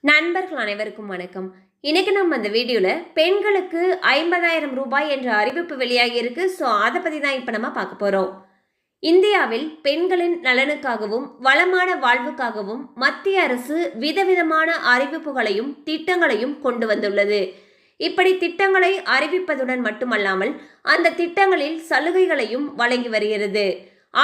நண்பர்கள் அனைவருக்கும் வணக்கம். இன்னைக்கு நம்ம அந்த வீடியோல பெண்களுக்கு 50,000 ரூபாய் என்ற அறிவிப்பு வெளியாகி இருக்கு. அதை பத்தி தான் இப்ப நம்ம பார்க்க போறோம். இந்தியாவில் பெண்களின் நலனுக்காகவும் வளமான வாழ்வுக்காகவும் மத்திய அரசு விதவிதமான அறிவிப்புகளையும் திட்டங்களையும் கொண்டு வந்துள்ளது. இப்படி திட்டங்களை அறிவிப்பதுடன் மட்டுமல்லாமல் அந்த திட்டங்களில் சலுகைகளையும் வழங்கி வருகிறது.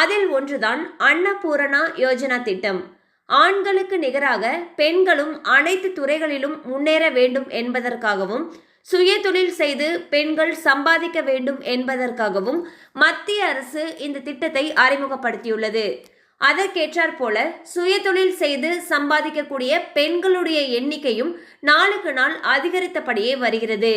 அதில் ஒன்றுதான் அன்னபூரணா யோஜனா திட்டம். ஆண்களுக்கு நிகராக பெண்களும் அனைத்து துறைகளிலும் முன்னேற வேண்டும் என்பதற்காகவும் சுய தொழில் செய்து பெண்கள் சம்பாதிக்க வேண்டும் என்பதற்காகவும் மத்திய அரசு இந்த திட்டத்தை அறிமுகப்படுத்தியுள்ளது. அதற்கேற்றாற் போல சுய தொழில் செய்து சம்பாதிக்கக்கூடிய பெண்களுடைய எண்ணிக்கையும் நாளுக்கு நாள் அதிகரித்தபடியே வருகிறது.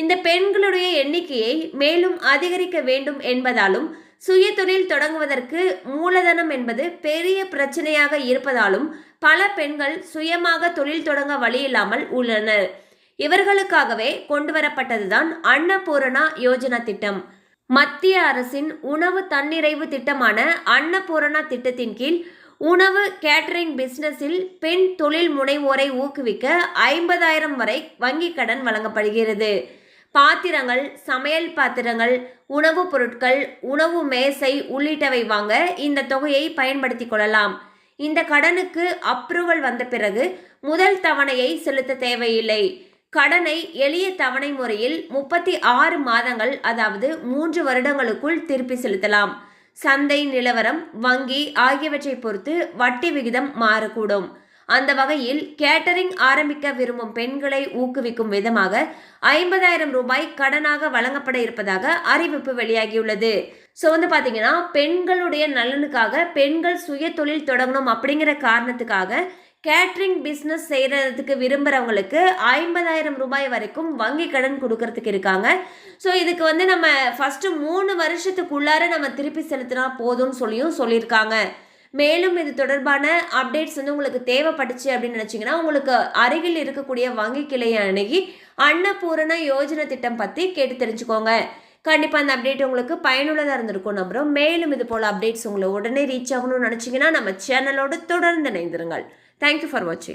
இந்த பெண்களுடைய எண்ணிக்கையை மேலும் அதிகரிக்க வேண்டும் என்பதாலும் சுய தொழில் தொடங்குவதற்கு மூலதனம் என்பது பெரிய பிரச்சனையாக இருப்பதாலும் பல பெண்கள் சுயமாக தொழில் தொடங்க வழியில்லாமல் உள்ளனர். இவர்களுக்காகவே கொண்டுவரப்பட்டதுதான் அன்னபூரணா யோஜனா திட்டம். மத்திய அரசின் உணவு தன்னிறைவு திட்டமான அன்னபூரணா திட்டத்தின் கீழ் உணவு கேட்டரிங் பிசினஸில் பெண் தொழில் முனைவோரை ஊக்குவிக்க 50,000 வரை வங்கிக் கடன் வழங்கப்படுகிறது. பாத்திரங்கள், சமையல் பாத்திரங்கள், உணவுப் பொருட்கள், உணவு மேசை உள்ளிட்டவை வாங்க இந்த தொகையை பயன்படுத்திக் கொள்ளலாம். இந்த கடனுக்கு அப்ரூவல் வந்த பிறகு முதல் தவணையை செலுத்த தேவையில்லை. கடனை எளிய தவணை முறையில் 36 மாதங்கள், அதாவது 3 வருடங்களுக்குள் திருப்பி செலுத்தலாம். சந்தை நிலவரம், வங்கி ஆகியவற்றை பொறுத்து வட்டி விகிதம் மாறக்கூடும். அந்த வகையில் கேட்டரிங் ஆரம்பிக்க விரும்பும் பெண்களை ஊக்குவிக்கும் விதமாக 50,000 ரூபாய் கடனாக வழங்கப்பட இருப்பதாக அறிவிப்பு வெளியாகியுள்ளது. ஸோ பார்த்தீங்கன்னா பெண்களுடைய நலனுக்காக பெண்கள் சுய தொழில் தொடங்கணும் அப்படிங்கிற காரணத்துக்காக கேட்டரிங் பிஸ்னஸ் செய்கிறதுக்கு விரும்புகிறவங்களுக்கு 50,000 ரூபாய் வரைக்கும் வங்கி கடன் கொடுக்கறதுக்கு இருக்காங்க. ஸோ இதுக்கு நம்ம ஃபஸ்ட்டு 3 வருஷத்துக்குள்ளார நம்ம திருப்பி செலுத்தினா போதும்னு சொல்லியிருக்காங்க. மேலும் இது தொடர்பான அப்டேட்ஸ் உங்களுக்கு தேவைப்பட்டுச்சு அப்படின்னு நினச்சிங்கன்னா உங்களுக்கு அருகில் இருக்கக்கூடிய வங்கி கிளையை அணுகி அன்னபூரண யோஜனை திட்டம் பற்றி கேட்டு தெரிஞ்சுக்கோங்க. கண்டிப்பாக அந்த அப்டேட் உங்களுக்கு பயனுள்ளதாக இருந்திருக்கும் நம்புகிறோம். மேலும் இது போல் அப்டேட்ஸ் உங்களை உடனே ரீச் ஆகணும்னு நினச்சிங்கன்னா நம்ம சேனலோடு தொடர்ந்து இணைந்திருங்கள். தேங்க்யூ ஃபார் வாட்சிங்.